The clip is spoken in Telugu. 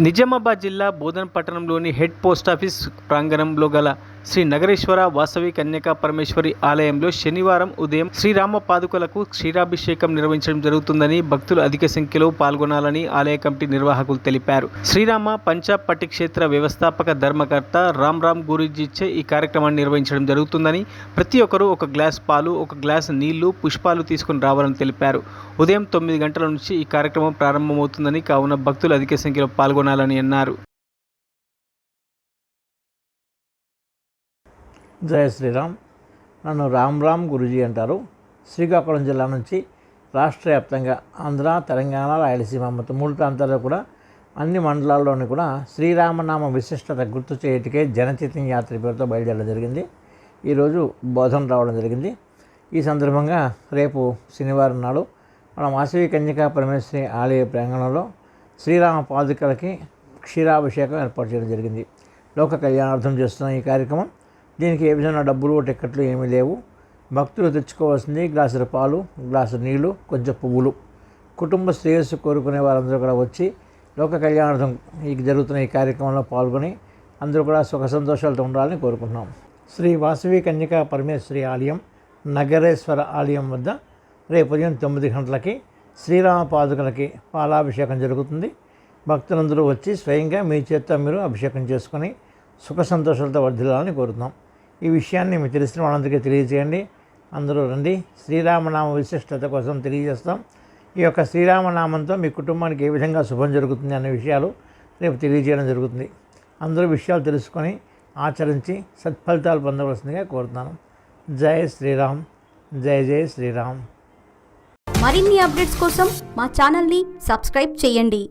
నిజామాబాద్ జిల్లా బోధన్ పట్టణంలోని హెడ్ పోస్టాఫీస్ ప్రాంగణంలో గల శ్రీ నగరేశ్వర వాసవి కన్యకా పరమేశ్వరి ఆలయంలో శనివారం ఉదయం శ్రీరామ పాదుకలకు క్షీరాభిషేకం నిర్వహించడం జరుగుతుందని భక్తులు అధిక సంఖ్యలో పాల్గొనాలని ఆలయ కమిటీ నిర్వాహకులు తెలిపారు. శ్రీరామ పంచాపట్టి క్షేత్ర వ్యవస్థాపక ధర్మకర్త రామ్ గురూజీచే ఈ కార్యక్రమాన్ని నిర్వహించడం జరుగుతుందని, ప్రతి ఒక్కరూ ఒక గ్లాస్ పాలు, ఒక గ్లాస్ నీళ్లు, పుష్పాలు తీసుకుని రావాలని తెలిపారు. ఉదయం 9 గంటల నుంచి ఈ కార్యక్రమం ప్రారంభమవుతుందని, కావున భక్తులు అధిక సంఖ్యలో పాల్గొనాలని అన్నారు. జయ శ్రీరామ్. నన్ను రామ్ గురూజీ అంటారు. శ్రీకాకుళం జిల్లా నుంచి రాష్ట్ర వ్యాప్తంగా ఆంధ్ర, తెలంగాణ, రాయలసీమ మొత్తం 3 ప్రాంతాల్లో కూడా అన్ని మండలాల్లోని కూడా శ్రీరామనామ విశిష్టత గుర్తు చేయటికే జనచైతన్య యాత్ర పేరుతో బయలుదేరడం జరిగింది. ఈరోజు బోధన రావడం జరిగింది. ఈ సందర్భంగా రేపు శనివారం నాడు మన వాసవి కన్యకా పరమేశ్వరి ఆలయ ప్రాంగణంలో శ్రీరామ పాదుకలకి క్షీరాభిషేకం ఏర్పాటు చేయడం జరిగింది. లోక కళ్యాణార్థం చేస్తున్న ఈ కార్యక్రమం. దీనికి ఏ విధంగా డబ్బులు, టికెట్లు ఏమీ లేవు. భక్తులు తెచ్చుకోవాల్సింది గ్లాసుల పాలు, గ్లాసు నీళ్లు, కొంచెం పువ్వులు. కుటుంబ శ్రేయస్సు కోరుకునే వారందరూ కూడా వచ్చి లోక కళ్యాణార్థం జరుగుతున్న ఈ కార్యక్రమంలో పాల్గొని అందరూ కూడా సుఖ సంతోషాలతో ఉండాలని కోరుకుంటున్నాం. శ్రీ వాసవి కన్యకా పరమేశ్వరి ఆలయం, నగరేశ్వర ఆలయం వద్ద రేపు ఉదయం 9 గంటలకి శ్రీరామ పాదుకలకి పాలాభిషేకం జరుగుతుంది. భక్తులందరూ వచ్చి స్వయంగా మీ చేత్తో మీరు అభిషేకం చేసుకొని సుఖ సంతోషాలతో వర్ధిల్లాలని కోరుతున్నాం. ఈ విషయాన్ని మీకు తెలిసిన వాళ్ళందరికీ తెలియజేయండి. అందరూ రండి. శ్రీరామనామ విశిష్టత కోసం తెలియజేస్తాం. ఈ యొక్క శ్రీరామనామంతో మీ కుటుంబానికి ఏ విధంగా శుభం జరుగుతుంది అనే విషయాలు రేపు తెలియజేయడం జరుగుతుంది. అందరూ విషయాలు తెలుసుకొని ఆచరించి సత్ఫలితాలు పొందవలసిందిగా కోరుతున్నాను. జై శ్రీరామ్. జై శ్రీరామ్. మరిన్ని అప్డేట్స్ కోసం మా ఛానల్ని సబ్స్క్రైబ్ చేయండి.